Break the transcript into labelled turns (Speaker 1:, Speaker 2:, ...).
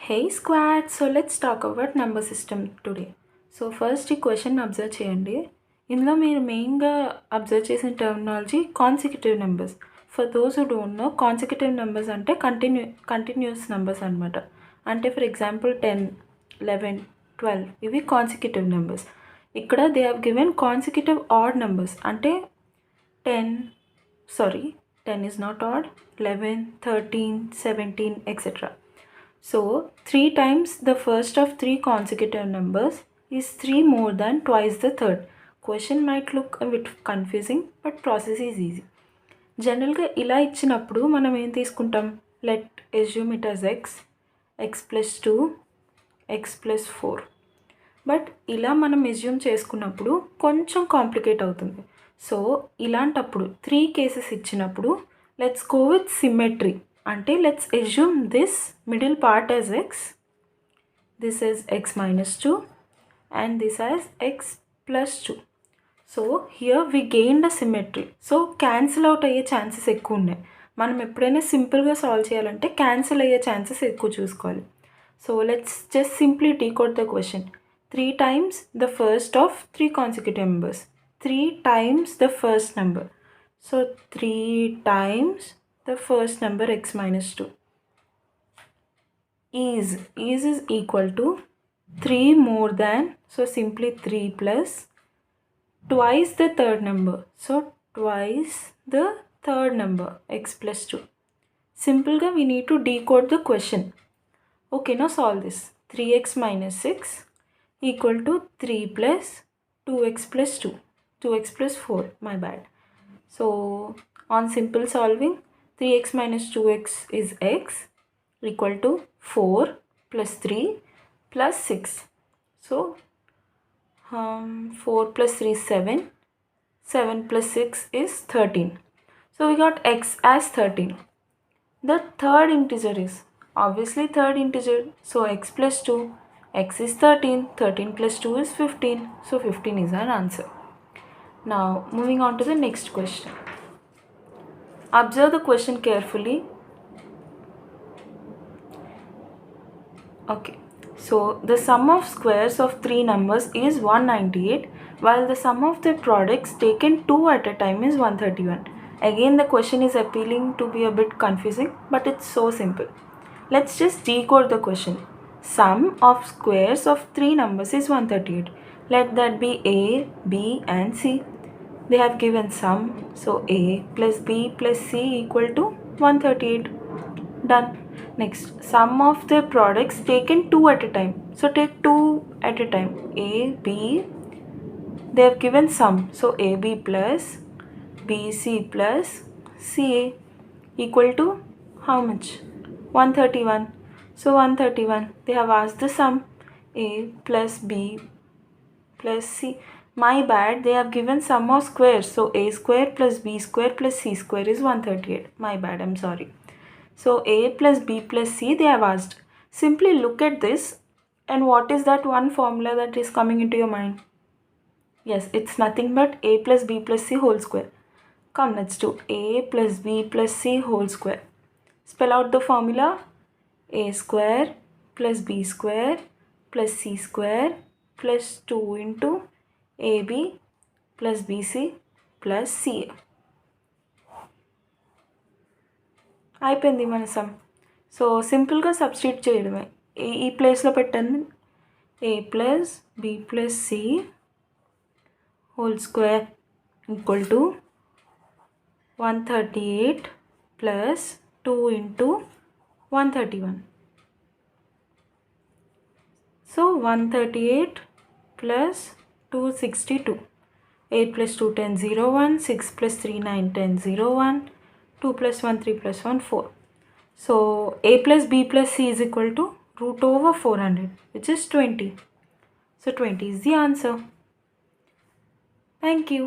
Speaker 1: Hey squad, so let's talk about number system today. So first ఈ question observe చేయండి. ఇందులో మీరు మెయిన్గా అబ్జర్వ్ చేసిన terminology consecutive numbers. For those who don't know, consecutive numbers అంటే continuous numbers అనమాట. అంటే ఫర్ ఎగ్జాంపుల్ 10, 11, 12 ఇవి కాన్సిక్యూటివ్ నెంబర్స్. ఇక్కడ they have given consecutive odd numbers. అంటే 10 is not odd, 11, 13, 17 etc. So 3 times the first of 3 consecutive numbers is 3 more than twice the third. Question might look a bit confusing, but process is easy. జనరల్గా ఇలా ఇచ్చినప్పుడు మనం ఏం తీసుకుంటాం, let assume it as x plus 2, x plus 4. But ఇలా మనం assume చేసుకున్నప్పుడు కొంచెం కాంప్లికేట్ అవుతుంది. సో ఇలాంటప్పుడు 3 కేసెస్ ఇచ్చినప్పుడు లెట్స్ గో విత్ సిమెట్రీ. అంటే let's assume this middle part as x, this is x minus 2 and this as x plus 2. So here we gained a symmetry. So cancel out అయ్యే chances ఎక్కువ ఉన్నాయి. మనం ఎప్పుడైనా సింపుల్గా solve చేయాలంటే cancel అయ్యే chances ఎక్కువ చూసుకోవాలి. So let's just simply decode the question. 3 times the first of 3 consecutive numbers. 3 times the first number. So 3 times the first number x minus 2 is equal to 3 more than, so simply 3 plus twice the third number. So twice the third number x plus 2. Simple ga we need to decode the question. Okay, now solve this. 3x minus 6 equal to 3 plus 2x plus 2. 2x plus 4, my bad. So on simple solving, 3x minus 2x is x equal to 4 plus 3 plus 6. So 4 plus 3 is 7. 7 plus 6 is 13. So we got x as 13. The third integer is obviously third integer. So x plus 2, x is 13. 13 plus 2 is 15. So 15 is our answer. Now moving on to the next question. Observe the question carefully. Okay, so the sum of squares of 3 numbers is 198, while the sum of their products taken 2 at a time is 131. Again, the question is appealing to be a bit confusing, but it's so simple. Let's just decode the question. Sum of squares of 3 numbers is 138. Let that be a, b and c. They have given sum, so a plus b plus c equal to 138. Done. Next, sum of their products taken 2 at a time. So take 2 at a time. A, b, they have given sum, so ab plus bc plus ca equal to how much? 131. So 131, they have asked the sum, a plus b plus c. My bad, they have given sum of squares, so a square plus b square plus c square is 138. My bad, I'm sorry. So a plus b plus c they have asked. Simply look at this, and what is that one formula that is coming into your mind? Yes, it's nothing but a plus b plus c whole square. Come, let's do a plus b plus c whole square. Spell out the formula. A square plus b square plus c square plus 2 into ab plus bc plus ca. అయిపోయింది మన some. So సింపుల్గా substitute చేయడమే. ఈ ప్లేస్లో పెట్టండి, a plus b plus c whole square equal to 138 plus 2 into 131. So 138 plus 262. 8 plus 2 10 0 1, 6 plus 3 9 10 0 1, 2 plus 1 3 plus 1 4. So a plus b plus c is equal to root over 400, which is 20. So 20 is the answer. Thank you.